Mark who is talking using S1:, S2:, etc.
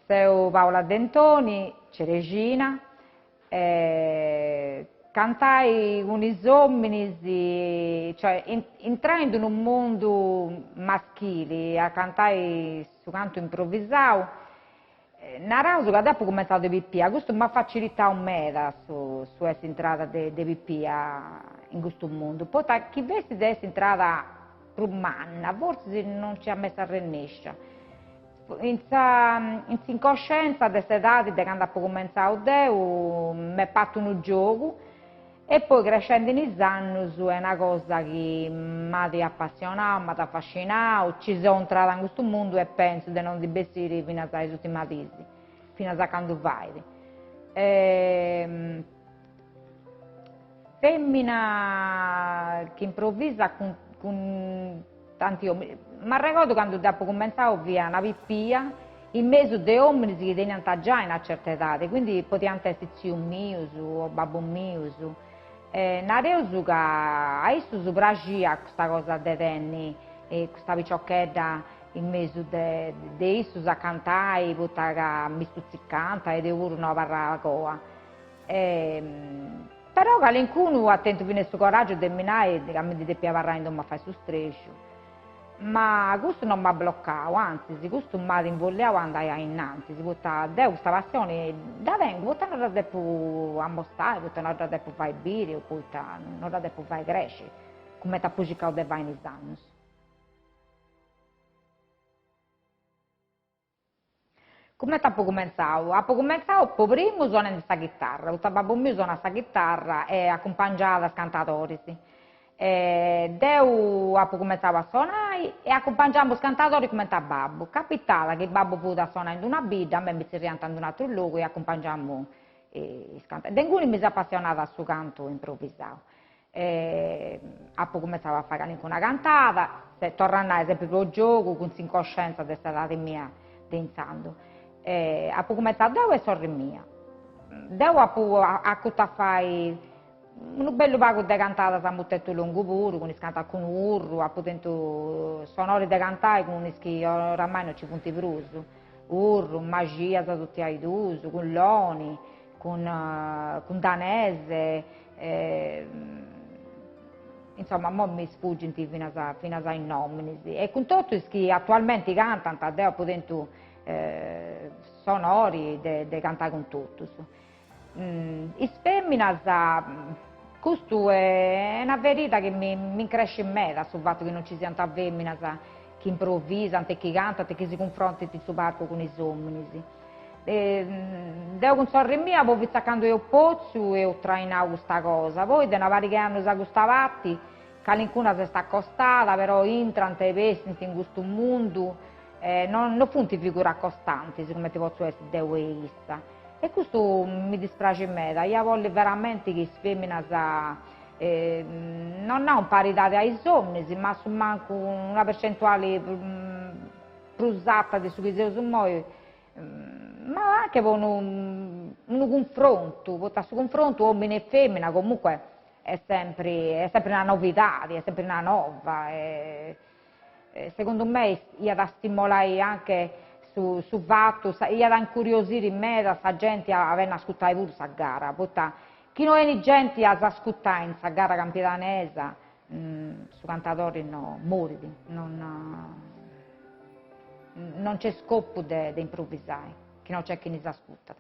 S1: Seu Paola Dentoni, Ceresina, cantai con i uomini, cioè entrando in un mondo maschile, a cantare su canto improvvisato, narravo che dopo ho cominciato a pipì, questo mi ha facilitato un meta su essere entrata di pipì in questo mondo. Poi chi veste di essere entrata per manna, forse non ci ha messo a rennescia. In incoscienza di questa età, da quando ho cominciato mi è fatto un gioco e poi crescendo negli anni è una cosa che mi ha appassionato, mi ha affascinato, ci sono entrata in questo mondo e penso di non essere fino agli ultimi mesi, fino a quando vai. Femmina che improvvisa con tanti uomini. Ma ricordo quando dopo cominciavo via una pippia, in mezzo dei uomini si tenevano già in una certa età, quindi potevano essere zio mio o babbo mio. Nareusu che a esso sopragia questa cosa dei tenni, e questa picciocchetta in mezzo di esso a cantare, portare mi stuzzicanta e di urno a parlare la coa. Però qualcuno ha tentato di questo coraggio di minare e mi dite più parlare non mi fa su striscio. Ma questo non mi ha bloccato, anzi, questo mi ha invogliato ad andare innanzi, si porta questa passione da vengo, non da più a mostrare, non da più fare birra, non da più fare crescere, come ti ha pubblicato da vai negli anni. Come ho cominciato? Ho cominciato prima suonando questa chitarra, il babbo mio suona questa chitarra e accompagnava i cantatori. Deu ho cominciato a suonare e accompagnavo i cantatori come da babbo. Capitava che il babbo poteva suonare in una bida, a me mi si rientrava in un altro luogo e accompagnavo i cantatori. Denguni mi si appassionava a suo canto improvvisato. Ho cominciato a fare una cantata, tornare sempre per il gioco, con incoscienza di questa età mia, pensando. Ho cominciato a e sorre mia. Devo a fare un bello pago di cantata a molto lungo pure, con cantare con urro, a potendo sonori di cantare con che oramai non ci punti bruso. Urro, magia da tutti ai d'uso, con loni, con danese, insomma, mo mi sfuggono fino a i nomi. E con tutti che attualmente cantano, devo potendo sonori di cantare con tutti. I femmine, questo è una verità che mi cresce in me, sul fatto che non ci siano femmine che improvvisano, che cantano, che si confrontano in suo parco con i uomini. Devo con sorella mia, poi staccando io pozzo e ho trainato questa cosa, poi da una vari anni sa questa vatti, qualcuna si sta accostata, però entrano e pesano in questo mondo, non funti figure accostanti, come ti posso essere egoista. E questo mi dispiace in me, io voglio veramente che le femmine non ha un parità ai uomini, ma su manco una percentuale più esatta di su che sono noi, ma anche con un confronto, questo confronto uomini e femmina comunque è sempre una novità, è sempre una nuova. Secondo me io da stimolare anche su fatto, io da incuriosire in me questa gente a venire a ascoltare pure questa gara, chi non è gente a ascoltare in questa gara campidanese, su cantatori no, moridi, non c'è scopo di improvvisare, che non c'è chi ne si ascolta.